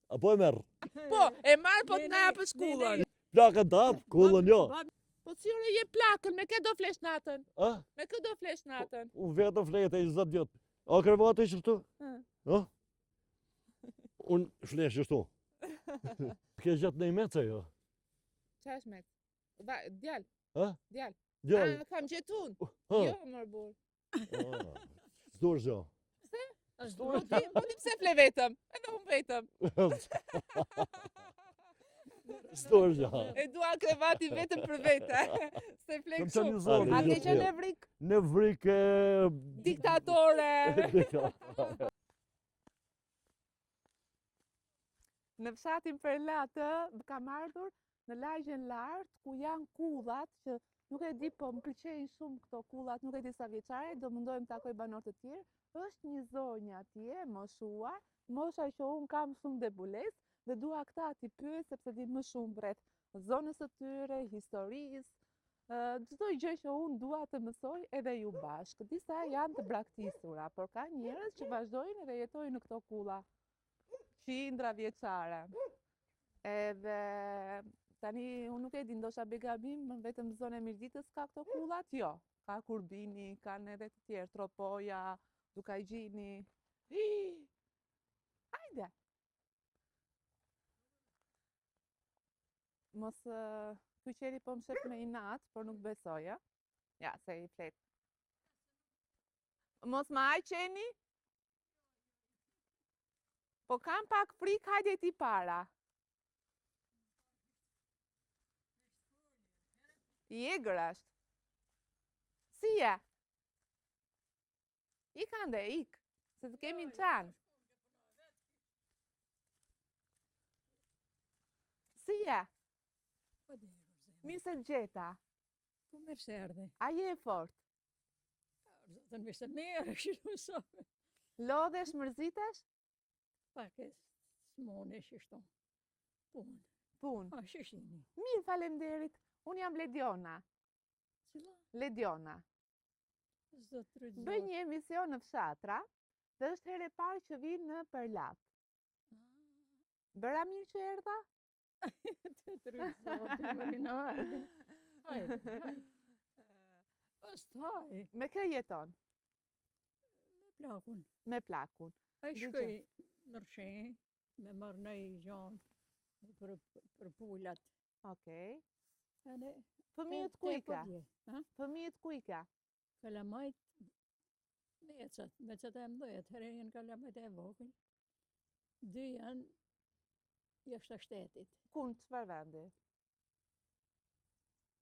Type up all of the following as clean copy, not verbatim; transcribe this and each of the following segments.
Apo e merr? Po, e marr po të na japësh kullën. Plakën të hap, kullën jo. Po si ore je plakën, me kë do flesh natën? A? Me kë do flesh natën? Unë vetëm flete i 10 vjet. A krevati që këtu? A? Unë flesh që këtu. Ke gjatë në i meca jo? Qa është me? Djal. A? Djal. Djal. Kam gjetun. Ha. Jo, mërë burë. S'dur zjo. Po ti pse fle vetëm? Edhe unë vetëm. S'dur zjo. E dua krevati vetëm për vete. Se fle Kam qenë kështu. një zonë. A ke qenë evrik? Në vrikë... Diktatore. Në fshatin Perlatë kam ardhur në lagjen lart ku janë kullat që nuk e di, po më pëlqejnë shumë këto kullat, nuk e di sa vjeçare, do mundojmë të takoj banor të tjerë. Është një zonjë atje, moshuar, mosha që unë kam shumë debules dhe dua këta t'i pyes sepse di më shumë rreth zonës së tyre, historisë, çdo gjë që unë dua të mësoj edhe ju bashkë. Disa janë të braktisura, por ka njerëz që vazhdojnë dhe jetojnë në këto kulla qindra vjeçare. Edhe tani unë nuk e di, ndoshta bëj gabim, vetëm zonë e Mirditës ka këto kullat? Jo. Ka Kurbini, kanë edhe të tjerë, Tropoja, Dukajgjini. Hajde! Mos ky qeri po më shef me inat, por nuk besoj, ja? Ja, se i flet. Mos ma haj qeni? Po kam pak frik, hajde ti para. I egër është. Si je? Ik ande, ik. Se të kemi në qanë. Si je? Mirë se të gjeta. Po mirë se erdhe. A je e fort? Zotën mirë se mirë, kështu mësove. Lodhesh, mërzitesh? Pak e smone shishto. Punë. Punë. A shishini. Mirë, falemderit. Unë jam Lediona. Cila? Lediona. Zotërë zotë. Bëj një emision në fshatra dhe është herë e parë që vi në Perlat. Bëra mirë që erdha? Zotërë zotë, Marinardi. Hajde, hajde. Pastaj, Me kë jeton? me plakun. Me plakun. A Dëgjoj. shkoj në rëshenjë, me marrë në i gjanë për pullat. Okej. Edhe, Fëmijët ku i ka? Fëmijët ku i ka? Kalamajt, vecat e mdojët, herë janë kalamajt e vogël. Dy janë jashtë shtetit. Ku në çfarë vendi?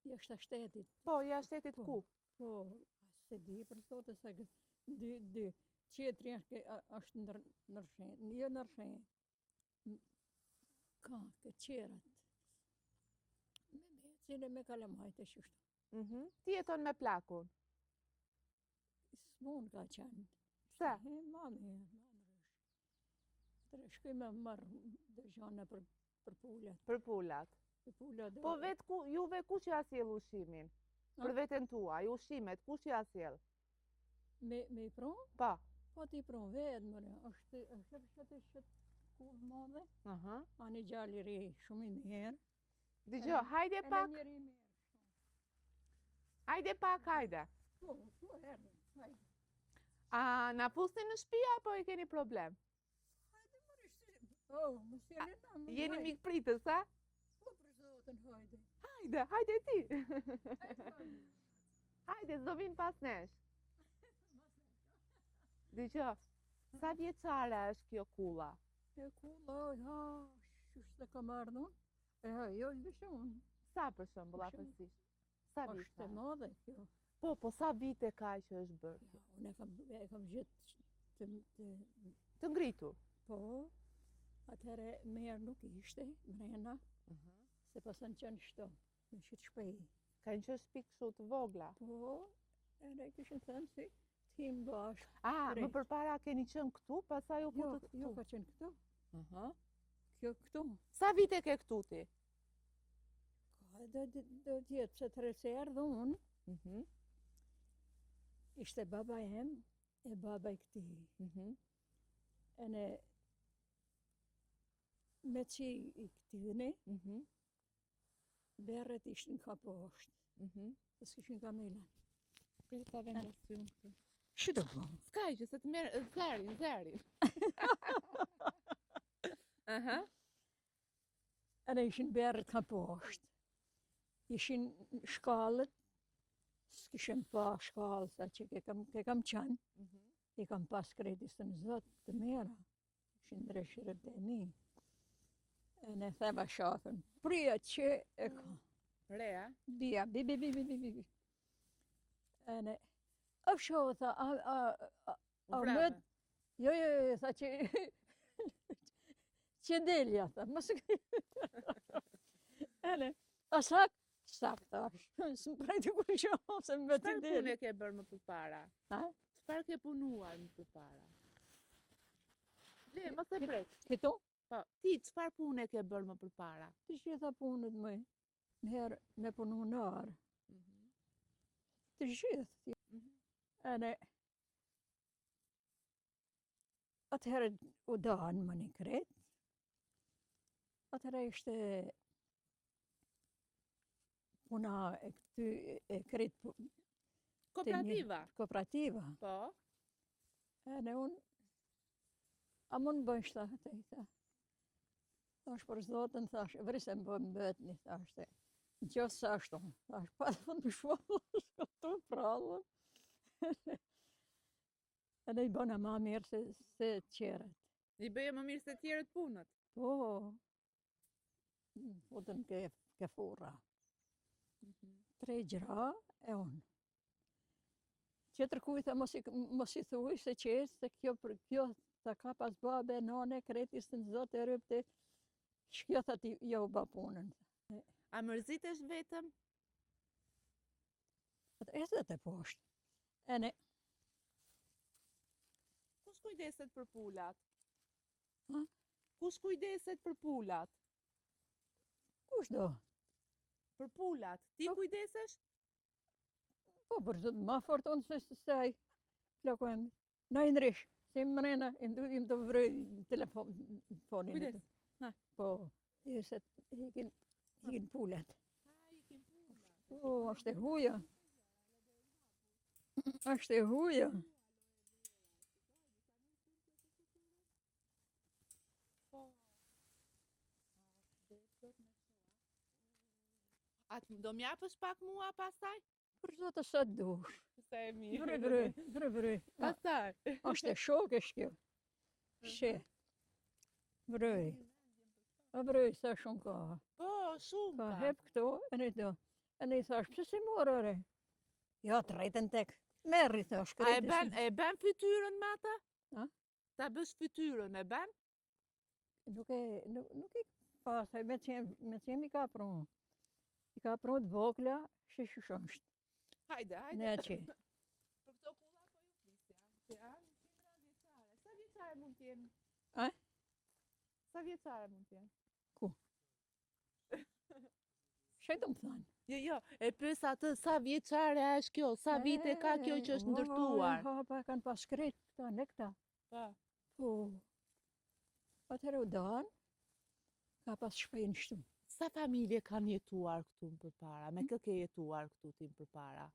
Jashtë shtetit. Po, jashtë shtetit ku? Po, se di për thotë se dy. Qetri është në rëshenjë, jo në rëshenjë. Ka, ke qerat. Me mecine, me kalamajt e shishtu. Ti jeton me plakun? S'mun ka qenë. Pse? Ma mirë. Të shkoj me marrë dhe gjana për pullat. Për pullat. Për pullat. Po vetë juve ku që ja sjell ushimin? Për veten tuaj, ushimet, ku që ja sjell? Me i pronë? Po. Po ti pronë vetë, mëre. është shëtë kullë madhe. Ani gjalli ri, shumë i mirë. Dëgjoj, hajde pak. Hajde pak, hajde. Po, erdhe, hajde. A na pusni në shtëpi apo e keni problem? Hajde, mëre, më sjellin na. Jeni mik pritës, a? Po, për zotën, hajde. Hajde ti. Hajde, s'do vinë pas nesh. Dëgjoj, sa vjeçare është kjo kulla? Kjo kulla, shushtë të kam ardhur. Jo, lëshë unë. Sa për shembull afërsisht? Sa vite? Është e madhe kjo. Po, sa vite ka që është bërë? Unë e kam gjithë të ngritur. Po, atëherë merë nuk ishte, mrena, se pasën qenë shto, në qëtë shpej. Kanë qenë shtëpi kështu të vogla? Po, edhe kishin thënë si tim bashkë. Më përpara keni qenë këtu, pastaj u futët këtu? Jo, ka qenë këtu. Kjo këtu. Sa vite ke këtu ti? Do tjetë se të reserë dhe unë. Ishte baba em e baba i këti. E me që i këtyni, Mhm. berret ishin ka poshtë, Mhm. të s'kishin kamelan. Prit ta vendos ty unë këtu. Që të po? S'ka gjë, se të merë zërin. Aha. Edhe ishin berret ka poshtë. Ishin shkallët, s'kishin pa shkallë, sa që ke kam qanë. Mhm. I kam pas kretis të në zotë të mera. Ishin ndreshërët e mi. E ne theva shafën, prija që e ka. Rea. Bia, bi. E ne, a shohë, tha, a Vrave. mëtë, jo, tha që, që delja, tha, mësë E ne, a sak? Sak, thash, së më prejti kur shohë, se më vetë Çfarë delja. pune ke bërë më përpara? Ha? Çfarë ke punuar më përpara? Le, mos e prek. Këto? Po, ti çfarë pune ke bërë më përpara? Të gjitha punët më, në herë me punu në arë. Mhm. Të gjithë. Mhm. E ne, atëherë u danë më një kretë. Atëherë ishte puna e këty e kretë Kooperativa. kooperativa. Po. E ne unë, a mund bëjnë shta të i tha. Thash për zotën, thash, vërise më bëjmë bëtë një, thash të. Në qësë sa ashtu, thash, pa të fund më shpollë, shkëtu prallën. E ne i bëna ma mirë se qeret. I bëje më mirë se tjerët punët. Po, futën ke furra. Mhm. 3 gjra e unë. Qetër kujta mos i thuj se qesë, se kjo ta ka pas babe, nane, kretis të në zotë e rëpte, shkjo tha ti jo ba punën. A mërzitesh vetëm? Atë e të poshtë. E ne, Kush kujdeset për pulat? Ha? Kush kujdeset për pulat? kush do? Për pulat. Ti Po. kujdesesh? Po, për zotë, ma forton se saj. Plakojmë. Na i ndrish, se më mrena, im të vrëj telefonin. Kujdes. Ha. Po, e se hikin pulat. Ha, i ke pulat. Po, është e huja. është e huja. Po. A do m'japësh pak mua pastaj? Për zotë sa dush. Se e mirë. Vre. Pastaj. është e shokë shkjo. She. Vrej. A vrej, sa shumë ka. Po, shumë. Ka ka. hep këto, e ne do. E ne i thash, pëse si morë, Jo, të rejtën tek. Merri, thash, A e ben fytyrën me ata? Ha? Ta bësh fytyrën, e ben? Nuk i pasaj, me që i ka prunë. I ka prunë të vogla, shishush është. Hajde. Ne që. Për këto pulla po ju flisja. Se janë qindra vjeçare. Sa vjeçare mund t'jenë? A? Sa vjeçare mund t'jenë? Shëtë më thanë. Jo, e pyes atë sa vjeçare është kjo, sa vite ka kjo që është ndërtuar. Pa, kanë pas shkret, këta, ne këta. Pa. Po. Atëherë u danë, ka pas shpejnë shtu. Sa familje kanë jetuar këtu më përpara? Me kë ke jetuar këtu ti më përpara?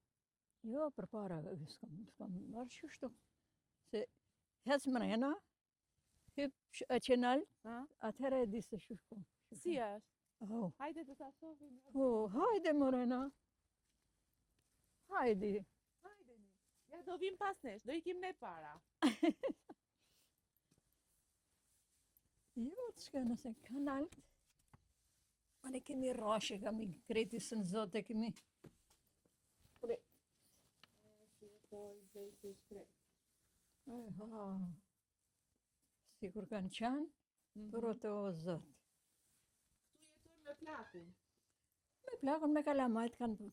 Jo, për para, s'kam marrë qështu. Se hes mrena, hyp e qenal, Ha? atëherë e di se shushko. Si është? Oh. Hajde të ta shohim. Oh, hajde mrena. Hajde. Hajdeni. Ja do vim pas nesh, do ikim ne para. Jo, të shka nëse kanalt. Ma ne kemi rashe, kemi kretis në zote, kemi... Aha. Sikur kanë qanë, për o të o zotë. Tu jetojmë me plakun. Me plakon me kalamajt kanë...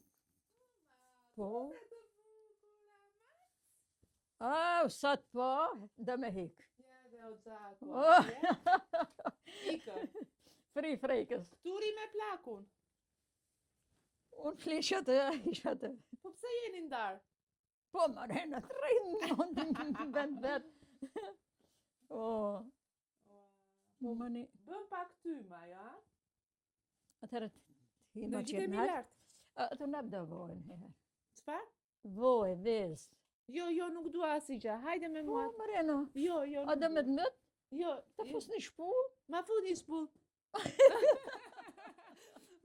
Po. Sa të po, dhe me hik. Ja dhe o gjatë. Oh. Ikën. Fri frejkës. Turi me plakun. Unë flisha të, isha të. Po pse jeni ndarë? Po, marena, të rejnë në vend vetë. O, më mani, Bëm pak ty. Atëherë Do hima gjitemi qenë naltë. lart. Atë në bëdo vojnë herë. Çfarë? Vojë, vezë. Jo, nuk dua asgjë. Hajde me Po, mua. Mareno, Jo, a nuk dhe me dua. të mëtë, Jo, të jo. fus një shpull, Ma fut një shpull.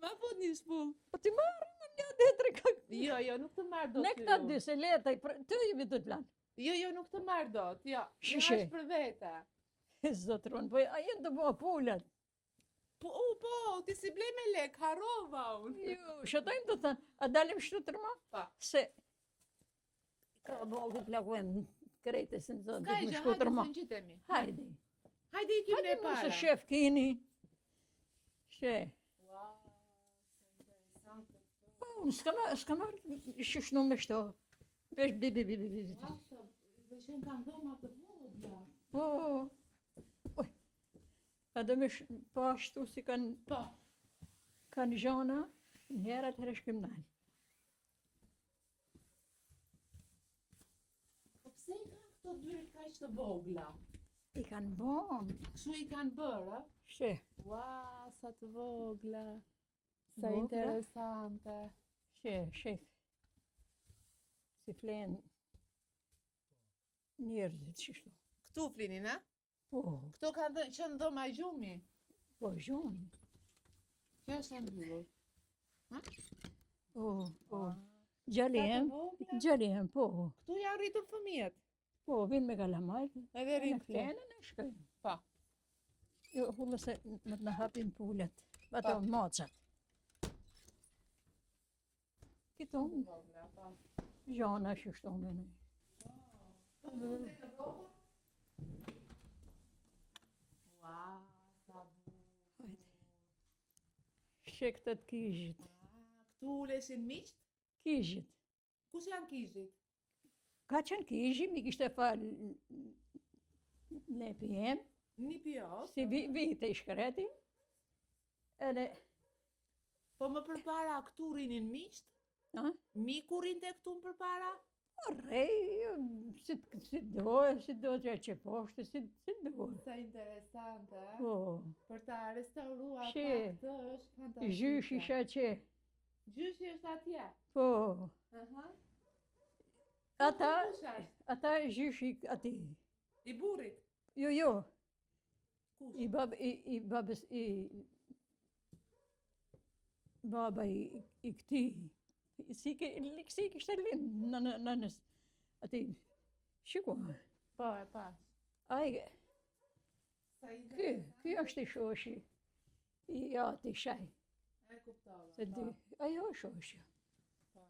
Ma fut një shpull. po ti marrë më një dhe tre kak. Jo, nuk të marr dot. Ne këta dy se leta, të jemi të planë. Jo, nuk të marr dot. Jo. Shishe. Jash për vete. Zotron, po a jenë të bëha pullat. Po, ti si ble me lek, harova unë. Jo, shëtojmë të thënë, a dalim shtutër ma? Pa. Se, ka bëllë të plakujmë krejtë, se në zonë, Ka të gjë, më hajde shkutër ma. se ngjitemi. Hajde. Hajde ikim ne Hajde mu se para. shef kini. She. Wow, sa interesante. Po, unë s'ka marrë shishnu me shto. Vesh bi. Wow, sa vëshën kanë dhoma të vogla. Po, oj. A dhe me po ashtu si Po. kanë gjana, njëra të reshkim nalë. Po pse i kanë këto dyert kaq të vogla? I kanë bon. Kështu i kanë bërë, a? She. Wow, sa të vogla. Sa Vogla? interesante. Shef. Si flenë njerëzit qështu. Këtu flinin, a? Po, Këto kanë qenë dhoma gjumi. po gjonë. Kjo është e mbyllur. Po. Gjallihem, po. Këtu janë rritur fëmijët. Po, vinë me kalamaj. Edhe Në rrinë këtu. flenë në shkojnë. Pa. Jo, hullë se më të në hapin pullet. Ato Pa. macat. Këto, Vogla, pa. gjana qështu me në. Wow, sa bukur. Hajde. Shek të kishit. Këtu ulesin miqt? Kishit. Kus janë kishit? Ka qenë kishim, i kishte falë në pijem, Një pjot. si vite i shkreti. Edhe, Po më përpara këtu rinin miqt? a? Miku rinte këtu më përpara? Rej, si do që poshtë, si do. Sa interesante, a? Po, Për ta restauruar Shi. këtë është fantastike. gjysh isha që, Gjyshi është atje. po, Aha. ata, Kush është? ata gjysh i ati. I burrit. Jo, Kush? baba i këti, si kishte lind në nënës, ati, shiko, Po, e pas. aj, Sa interesante. ky është i shoshi, i ati shaj, E kuptova. se di, ajo shoshi, Po.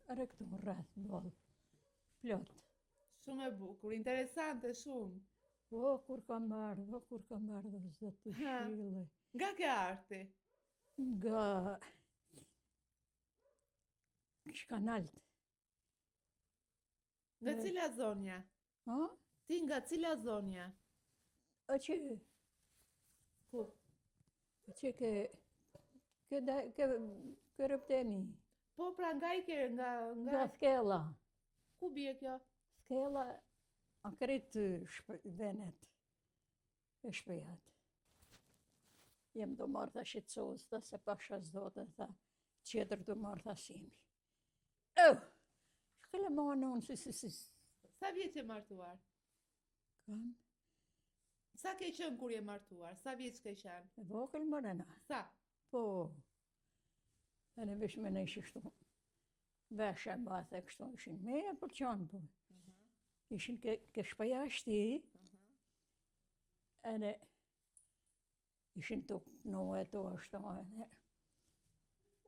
are këtu në rrath, bol, plot. Shumë e bukur, interesante shumë. O, kur kam ardhë, zëti Ha. shile, Nga ke arti? nga shkanalt, Nga Ne- cila zonja? ha? Ti nga cila zonja? A që, Ku? ke rëptemi, Po pra nga i ke, nga skela. ku bie kjo? Skela a kretë venet e shpejat. Jem do marrë tha shqetësos, tha se pasha zdote, tha qetër do marrë tha simi. Shkele ma në unë si. Sa vjeç je martuar? Kam, Sa ke qenë kur je martuar? Sa vjeç ke qenë? e vogël më rëna. Sa? Po, e në vish me në ishë shtu. Veshe e bathe kështu, ishin me e për qanë, po. Ishin ke shpaja shti, edhe ishin të në e to ashtu, edhe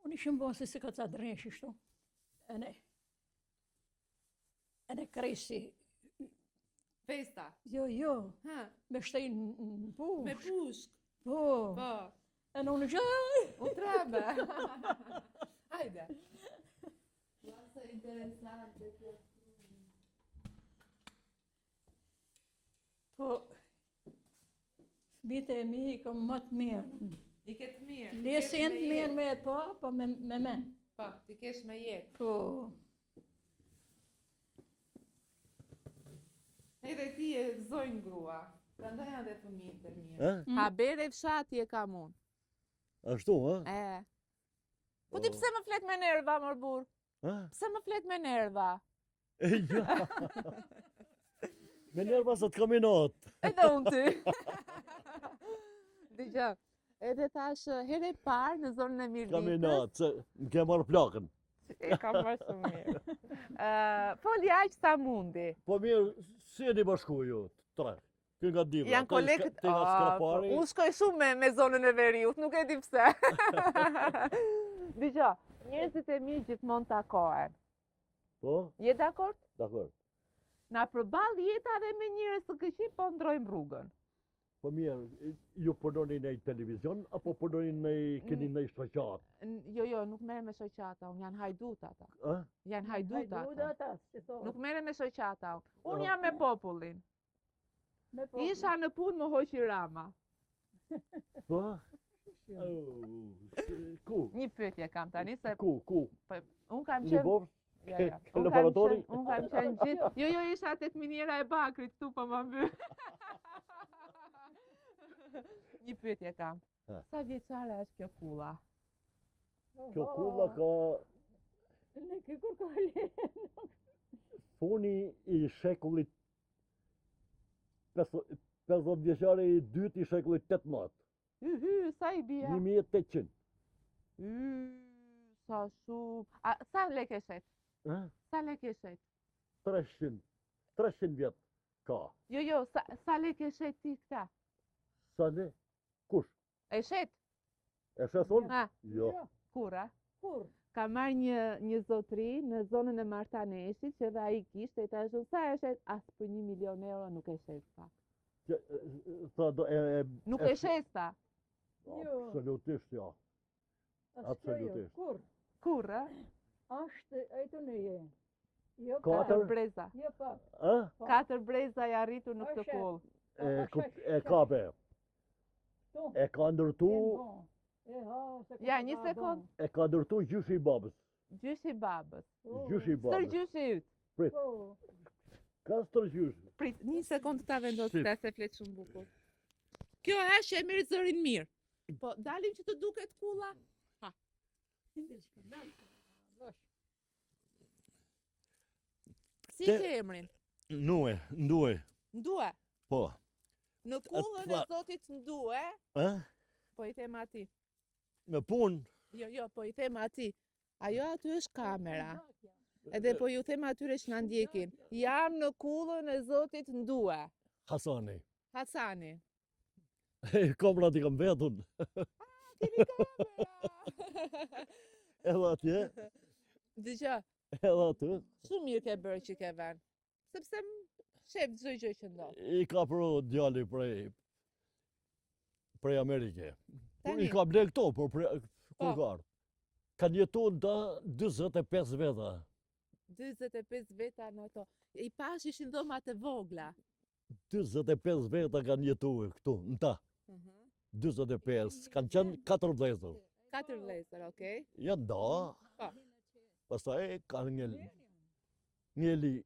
unë ishin bo se ka ca dresh ishtu, edhe kresi, Festa. jo, Ha, me shtej në push, me pushk. po, Po. edhe unë ishe, U trabe. Hajde. Sa interesante kjo. po, fmite e mi i kom më të mirë, I ke të mirë. lesin të mirë me e po me men, Po, ti kesh me jetë. po, Edhe ti e zonjë grua. Prandaj janë dhe fëmijët e mirë. Ë? Habere fshati e kam unë. Ashtu, ha? E. Po ti pse më flet me nerva, mor burr? Ha? Pse më flet me nerva? E, ja. Me nerva sa të kam i natë. Edhe unë ty. Dgjoj. Edhe thash herë e parë në zonën e Kam i Mirditës. natë, se më ke marrë plakën. E kam marrë shumë mirë. Foli aq sa mundi. Po mirë, si e një bashku ju? Tre. Kë nga diva. Janë kolegët. Ti nga skrapari. Unë shkoj shumë me zonën e Veriut, nuk e di pse. Dgjoj, njerëzit e mirë gjithmonë takohen. Po, Je dakord? dakor. Na përball jetave me njerëz të këqij po ndrojmë rrugën. Po mirë, ju punoni në televizion, apo punoni në keni në shoqat? Jo, nuk merrem me shoqata, unë janë hajdut ata. Ha? Janë hajdut ata. ata, si thonë. Nuk merrem me shoqata. Unë jam me popullin. Me po- Isha në punë më hoqi Rama. Po? Ku? Një pyetje kam tani se Ku? unë kam qenë Libov? Ja. Ke Unë kam laboratori? qenë gjithë. Jo, isha tek miniera e Bakrit këtu po më mbyll. Një pyetje kam. Ha. Sa vjeçare është kjo kulla? Kjo kulla ka Në ke kur ka le. funi i shekullit 50 vjeçari i dytë i shekullit 18. Sa i bie? 1800. Sa shumë. Sa lekë shet? Ha? Sa lekë shet? 300 vjet ka. Jo, sa lekë shet ti këta? Sa ne? Kush? E shet? E shethon? Ha, Jo. kur, a? Kur? Ka marrë një zotri në zonën e Martaneshit që dhe ai kishte, i thashun sa e shet? As për 1 milion euro nuk e shet pa. Tha do Nuk e shet ta. Jo. Absolutisht jo. Absolutisht. Kur? Kur, a? Ashtë ejtë në je. Jo, Katër? Katër breza. Jo, pa. Ë? 4 breza i arritur në këtë Është. kollë. E kape. Tu. E ka ndërtu, Ja, një sekond. e ka ndërtu gjyshi i babës. Gjyshi i babës. Gjyshi i Stër babës. gjyshi yt. Po. Ka stër gjyshi. Prit, një sekond ta vendos Shit. ta se flet shumë bukur. Kjo është e merr zërin mirë. Po dalim që të duket kulla. Si Te- ke emrin? Ndue. Ndue. Po. Në kullën e pa- Zotit Ndue, Ë? po i them ati. Në punë. Jo, po i them ati. Ajo aty është kamera. Edhe po ju them atyre që na ndjekin. Jam në kullën e Zotit Ndue. Hasani. Hasani. Kamera ti kam vetun. Keni kamera. Edhe atje, Dgjoj, edhe aty. shumë mirë ke bërë që ke vënë. Sepse shef çdo gjë që ndodh. I ka pru djali prej Amerike. Tani. I ka ble këto, por kur Po. ka ardhur. Kanë jetu da 25 veta. 45 veta në ato. I pash ishin dhomat e vogla. 25 veta kanë jetu këtu, në ta. 25, kanë qenë 4 vlezër. 4 vlezër, okay? Janë da, Po. pastaj kanë njëli,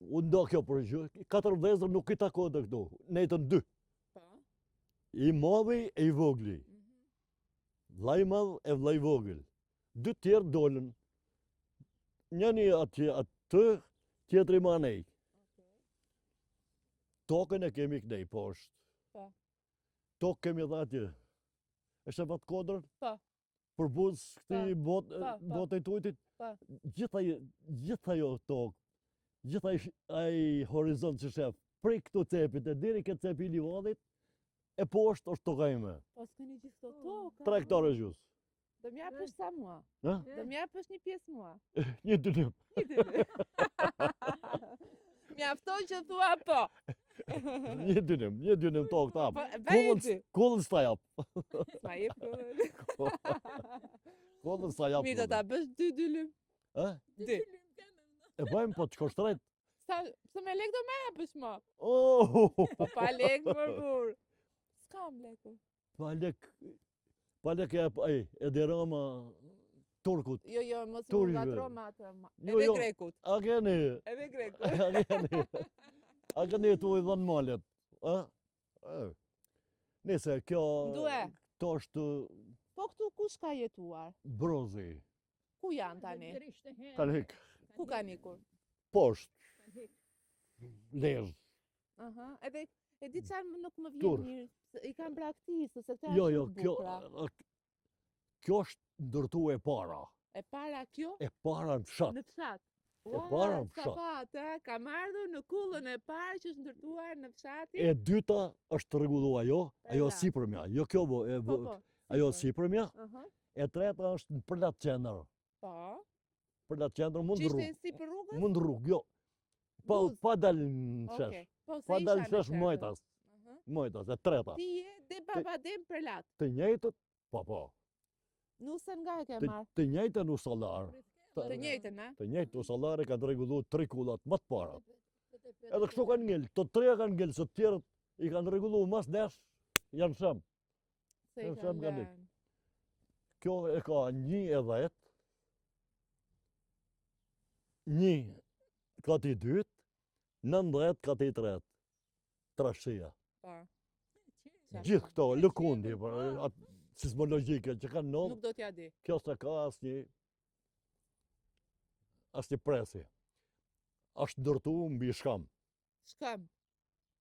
unë do kjo për gjë, 4 vlezër nuk i takojnë dhe këtu, nejtën 2. Po. I madhi e i vogli, vllai madh e vllai vogël. 2 tjerë dolën, njëni aty, tjetri ma nej. Tokën e kemi kënej poshtë. Po. Tokë kemi dhe atje. Është e vatë kodrën? Po. Për buzë këti Po, botë e tujtit? Po. Gjitha jo tokë, gjitha ai horizont që shef, prej këtu cepit e diri këtë cepi i livadit, e poshtë është toka ime. Po s'keni gjithë këto toka. 3 hektare gjus. Do m'japësh sa mua? Ha? Do m'japësh një pjesë mua? Një dynim. Mjafton që thua po. Një dynim tokë ta. Po, vajti. Kullën s'ta jap. Ma jep kullën. Kullën s'ta jap. Mirë, do ta bësh 2 dylim. Ha? 2. E bëjmë po të shkoshtret. Sa me lek do me japësh ma? Oh! Po pa lek më burr. S'kam lekun. Pa lek e derama turkut. Jo, mos më Turqve. ngatro me atë. Jo, Edhe jo. grekut. A keni? Edhe grekut. A keni tu i dhënë malet? Nese, kjo... Ndue. Këto është Po këtu kush ka jetuar? Brozi, Ku janë tani? kanë hik, Ku kanë ikur? poshtë, lezë. Aha, edhe e di çfarë nuk më vjen Turp. mirë, I kanë braktisë, se këto Jo, janë jo, shumë bukura. kjo është ndërtu e para. E para kjo? E para në fshat. Në fshat. para në Sa fshat. fat, kam ardhur në kullën e parë që është ndërtuar në fshatin. E dyta është rregullu ajo Ela. sipërmja, jo kjo Po, ajo sipërmja. Aha. E treta është në përlat qendër. Po. Përlat qendër mund Që rrugë. ishte si për rrugës? Mund rrugë, jo. Pa dal në shesh. Okej. Po, se Pa dal isha në në shesh qendër. mojtas. Aha. Mojtas, e treta. Ti je dhe babadem për latë. Të njëjtët, po. Nusën nga e ke Të, marrë? të njëjtën usallar. Të njëjtën, a? Të njëjtë usallare kanë rregulluar 3 kullat më të para. Edhe kështu kanë ngel, të treja kanë ngel, se të tjerët i kanë rregulluar mas nesh, janë shëm. Se i Në kanë fshat nga lënë. Kjo e ka 1,10, 1 kati 2, 19 kati 3. Trashësia. Po. Gjithë këto lëkundi, atë sismologjike që kanë ndodhur, Nuk do t'ja di. kjo se ka asnjë presi. Është ndërtuar mbi shkam. Shkam.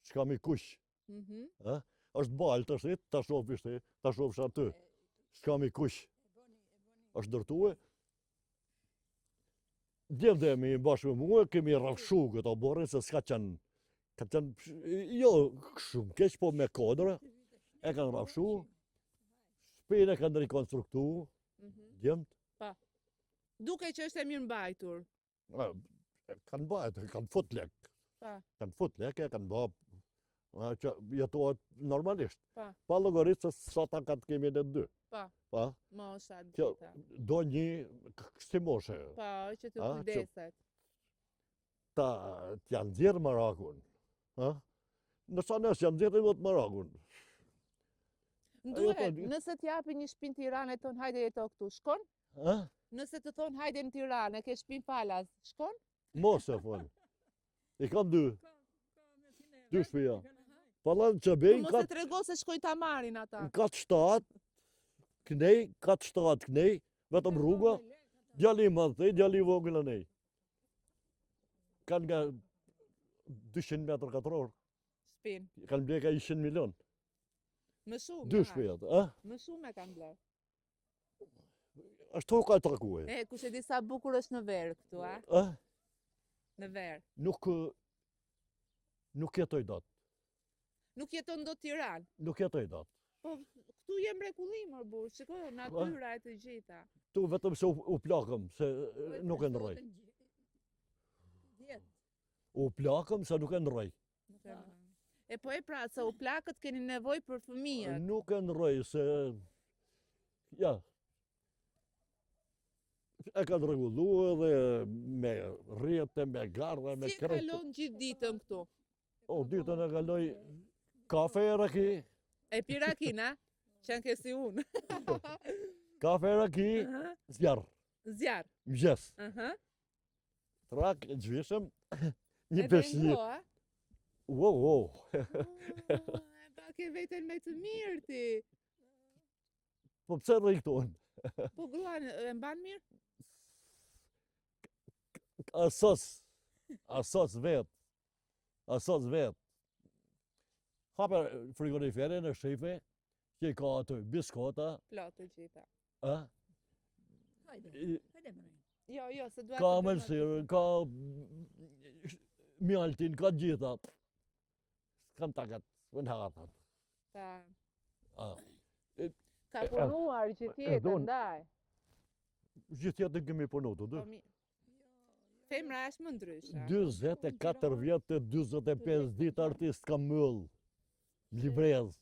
Shkam I kuq. Është balë të shtit, ta shofish ti, ta shofsh aty. Shkam I kuq. Është ndërtuar. Djevde me bashkë me mua, kemi rrafshu këto borë, se s'ka qenë, jo shumë keq, po me kodra, e kanë rrafshu, shpinë e kanë rekonstruktu, djemt, Duke që është e mirë mbajtur. kanë bajtë, kanë fut lek. Pa. Kanë fut lek, e kanë bë, që jetohet normalisht. Pa. Pa llogaritë se sa ta katë kemi edhe 2. Pa. Pa, Mosha kjo gjitha. do një kësti moshe, Po, që të A, kujdeset. t'ja nxjerr marakun. Nësa nësë jam nxjerr edhe të marakun. Duhet, nëse t'japi një shtëpi në Tiranë e thon hajde jeto këtu, shkon? Nëse të thon hajde në Tiranë, e ke shtëpinë Palas, shkon? Mos e fol. I kam 2 shtëpia. Pallan që Po bejnë mos e trego se shkoj ta marrin ata. në katë 7, kënej, katë 7 kënej, vetëm rruga, djali I madh thej, djali I vogël anej. Kanë nga 200 metër katror, Shtëpinë. kanë bler ka 100 milion. Më shumë. 2 shtëpijat, Më shumë e kanë bler. Ashtu ka takuar. E, kush e di sa bukur është në verë këtu, a? Në verë. Nuk jetoj dot. Nuk jeton do Tiranë. Nuk jetoj dot. Po, këtu je mrekulli, më burr, shiko, natyra e të gjitha. Tu vetëm se u plakëm, se nuk e ndroj. U plakëm se nuk e ndroj. E po e pra, se u plakët keni nevojë për fëmijët. Nuk e ndroj, se... Ja. E kanë rregullu edhe me rrjete, me gardhe, me Si e krejt. kalon gjithë ditën këtu? O, ditën e kaloj kafe e raki, E pirakin, a? Që anke si unë. kafe e raki, zjarë, Zjarë. mëgjes. Aha. Trak, gjvishëm, një Edhe peshqi. ngo, a? Wow. Pa ke veten me të mirë ti. Po pse rrikton? Po gruan e mban mirë? Asos vet. Hape frigoriferin e shefe, që I ka aty biskota, Plot të gjitha. Jo, se duat ka mëlsirë, ka mjaltin, ka gjitha. Kam takat, më në hatat. Ka punuar gjithë jetën, ndaj. Gjithë jetën kemi punu të dy. Femra është më ndryshe. 24 vjetë, 25 ditë artist kam mëll. Librez.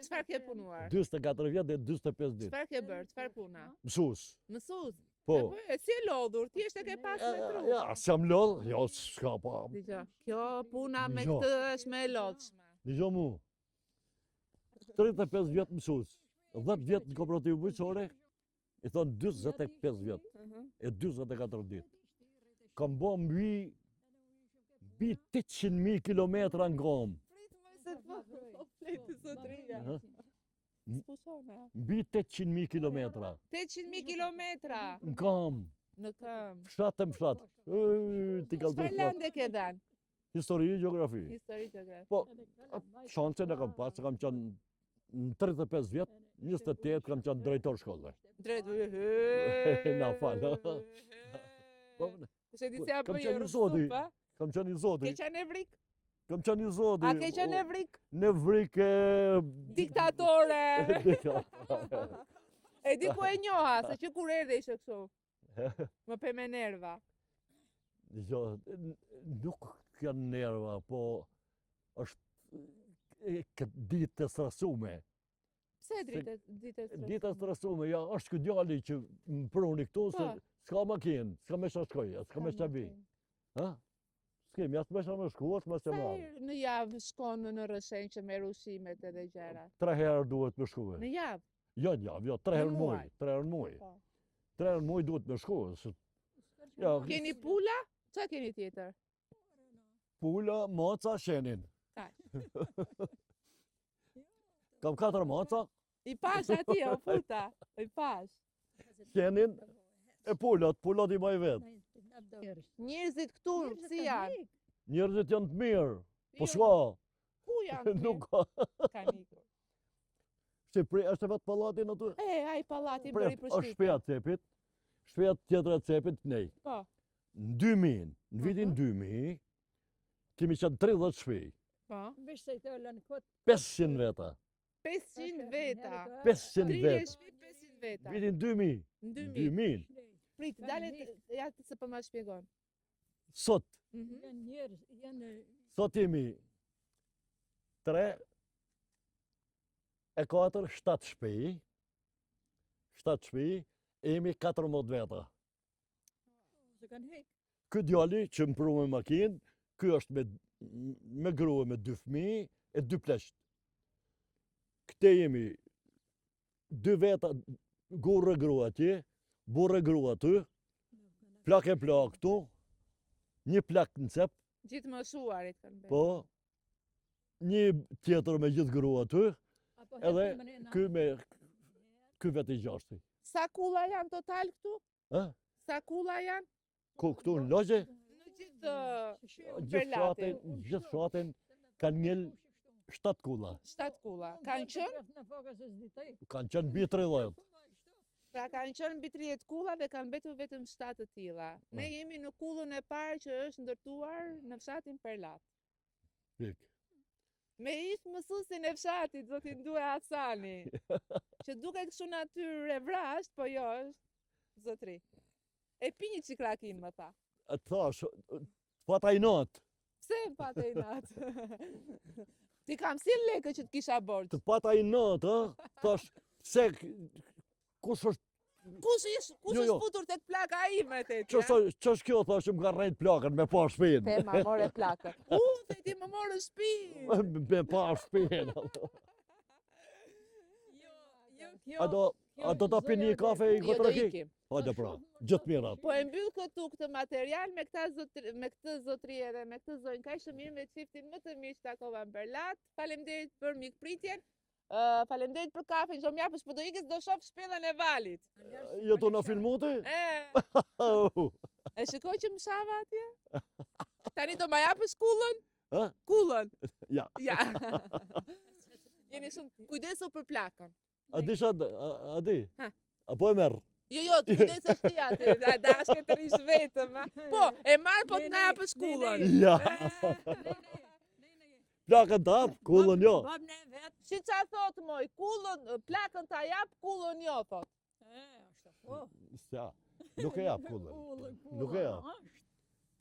Çfarë ke punuar? 24 vjetë dhe 25 ditë. Çfarë ke bërë? Çfarë puna? Mësus. Mësues. Po. E si e lodhur? Ti është e ke pas me tru. Ja, s'jam lodh, jo, s'ka pa. Dgjoj, kjo puna me Dgjoj. këtë është me e lodhshme. Dgjoj mu. 35 vjetë mësus. 10 vjetë në kooperativë bujqësore, I thonë 25 vjetë, e 24 ditë. Kam bo mbi 800.000 kilometra në gomë. Se po, flejtë sotria. Spusone. Mbi 800.000 kilometra. 800.000 kilometra Në kam, në këmbë. fshat e fshat. Ti ka Çfarë lande ke dhënë? Histori, gjeografi. Histori gjeografi. Po, shancën e kam pas, se kam qenë në 35 vjet, 28 kam qenë drejtor shkolle. Drejt. Na falë. Po, Se di se apo kam jo qenë i zoti. pa? kam qenë i Ke zoti. qenë evrik? Kam qenë i zoti. A ke qenë evrik? Në vrikë... Diktatore. E di ku e njoha, se që kur erdhe ishte kështu. Më pe me nerva. Jo, nuk janë nerva, po është këtë ditë të strasume. Pse ditë stresuar? Ditë të strasume, ja, është këtë djali që më pruni këtu, se Po. s'ka makinë, s'ka me shë shkoj, s'ka me shë vi. Ha? S'kemi, as me shë me shku, as me shë Sa marrë. herë në javë shkon në rëshenjë që merr ushqimet edhe gjëra? 3 herë duhet me shku. Në javë? Jo, në javë, jo, 3 herë Në në muaj. muaj, 3 herë në muaj. Po. 3 herë në muaj duhet me shku. Ja, Keni pula? Qa keni tjetër? pula, maca, shenin. Kaq. Kam 4 maca, I pash ati, o puta. I pash. shenin, e pulat I maj vetë. Njerëzit këtu, si janë? Njerëzit janë të mirë, po Jo, s'ka, Ku janë? nuk ka. Ka ikur. Shqipëri është e vetë palatin aty? Ai pallati Pre, bëri për është shpeja cepit, shpeja tjetër e cepit nej. Po. Në 2000, në vitin 2000, kemi qenë 30 shpej, Po. 500 veta, 500 veta. 500 30 veta. shpi 500 veta. Vitin 2000, Në 2000. 2000, Prit, dalet, ja se po ma shpjegon. sot, Mhm. sot jemi 3, e 4, 7 shpej, 7 shpej, e jemi 14 veta. Ky djali që më pru me makinë, ky është me grua me 2 fëmijë e 2 pleqt. Këte jemi 2 veta, gurë grua atje, burë grua aty, plak e plak këtu, një plak në cep, Gjithë më shuarit kanë bërë. po, një tjetër me gjithë grua aty, edhe ky vetë I gjashti. Sa kulla janë total këtu? Ha? Sa kulla janë? Ku këtu në logje, Në gjithë gjithë shatin kanë ngel 7 kulla. 7 kulla. Kanë qenë? Kanë qenë mbi 30. Pra kanë qenë mbi 30 kulla dhe kanë mbetur vetëm 7 të tilla. Ne jemi në kullën e parë që është ndërtuar në fshatin Perlat. Pik. Me ishtë mësusin e fshatit, zotin Due Hasani, që duket kështu natyrë e vrasht, po jo është zotri. E pi një qikrakin, më tha. E thash, pata I natë, Pse më pate I natë? Ti kam si lekë që të kisha borç. të pata I natë, ha? Thash, pse, kush është, Kush është Jo. futur tek plaka ime te ti? ç'është kjo, thash, më ka rrejt plakën me pa shpinë. Te ma more plakën. Dhe ti më morë shtëpi. Me pa shpinë. A do ta pini një kafe I Jo, do gotraki? ikim. Hajde pra, gjithë mirat. Po e mbyll këtë material me këtë zotri edhe me këtë zonjë kaq të mirë me çiftin më të mirë që takova në Perlat. Faleminderit për mikpritjen. Faleminderit për kafen, që më japësh, po do ikës do shoh shpellën e valit. Jo të na filmote? E shikoj që më shava atje? Tani do ma japësh kullën? Ha? Kullën. Ja. Ja. Jeni shumë kujdesu për plakën. A disha, a di? Ha. Apo e merr? Jo, të kujdesesh ti aty, dashke të rish vetëm. Po, e marr po të na japësh kullën. Ja. Plakën të hap, kullën jo. Si qa thot moj, kullën, plakën ta jap, kullën jo, thot. Ja, nuk e jap kullën. Nuk e jap.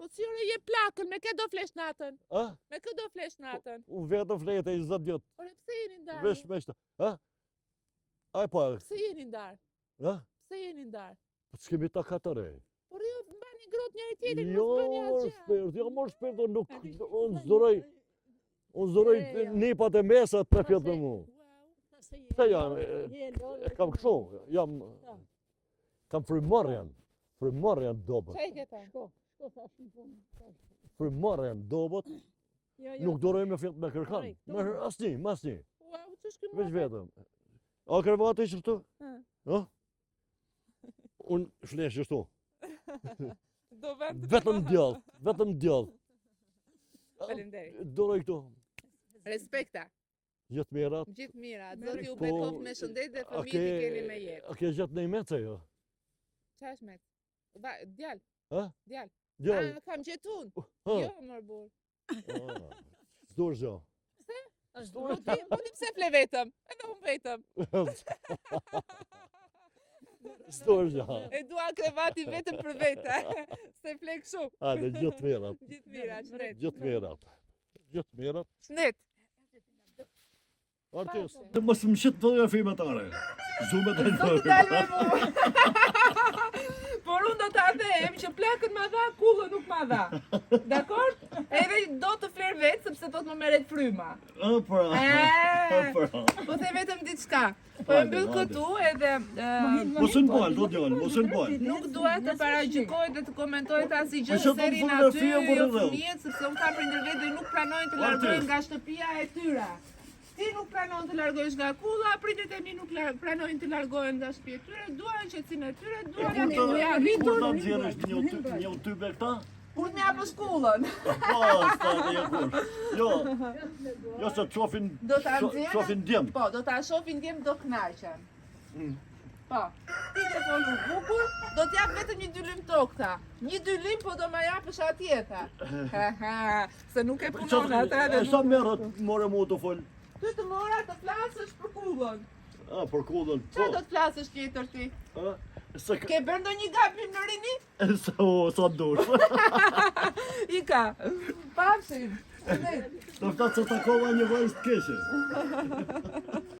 Po cire je plakën, me ke do flesh natën? A? Me kë do flesh natën? Unë vetëm flete I 20 vjet. Ore, pse jeni ndarë? Vesh me shta. Ha? Aj pa, Pse jeni ndarë? ha? Pse jeni ndarë? Po s'kemi ta katëre. Por jo, mbani grot njëri tjetrin, Jo, mos bëni mor asgjë. shpirt, jo mor shpirt, unë zdoroj nipat e mesat të fjetë me mu. Se janë, kam kështu, kam frymorjen dobët. Qa I ke ta? Frymorjen dobët, nuk doroj me fjetë me kërkan. Me asnjë. Wow, që shky Veç vetëm. A krevati që këtu? Hm. Ha? Unë flesh që këtu. Do vend të Vetëm djallë, vetëm djallë. Faleminderit. Doroj këtu. Respekta. Gjithë mirat. Gjithë mirat. Zoti ju Po, bekoft me shëndet dhe a fëmijët ke- i keni me jetë. A ke gjatë në i metë jo? Qa është me? Djal. Ha? Djal. Djallë. Ah, kam gjetun. Ha? Jo, mërë burr. S'dur zjo. Po ti pse fle vetëm? Edhe unë vetëm. S'dur zjo. E dua krevati vetëm për vete. Se fle kështu. Hajde, gjithë mirat. Gjithë mirat, shnet. Gjithë mirat. Gjithë mirat. Shnet. Artist. Të mos më shit fotografimatare. Zume të Do të dalë me mua. Por unë do të them që plakën ma dha, kullën nuk ma dha. Dakor? Edhe do të fler vetë, sepse do të më merret fryma. Po the vetëm diçka. Po e mbyll këtu edhe Mos në bal, do djallë, mos në bal. nuk dua të paragjykohet dhe të komentohet asgjë Po, çfarë serin fotografia aty, po jo rrëdhëll? fëmijët, sepse unë kam prindër vetë dhe nuk pranojnë të largohen nga shtëpia e tyre. Ti nuk pranon të largohesh nga kulla, prindërit e mi nuk pranojnë të largohen nga shtëpia e tyre, duan qetësinë e tyre, duan Kur të ja të rritur. nxjerrësh një type këta? Kur më japësh kullën. Po, sta e kur. Jo se çofin Do ta nxjerrë. çofin djem. Po, do ta shohin djem do kënaqen. Po, ti ke folur bukur, do t'jap vetëm një dy lym tokta. Një dy lym, po do ma japësh atjeta. Se nuk e punon ata edhe Sa merret more mu të fol? ty të mora të flasësh për kullën. Ah, për kullën. Qa do të flasësh tjetër ti? Po. Se Ke bërë ndonjë gabim në rini? sa dush. Ika, pafshim. Do të thotë se takova një vajzë të keqe.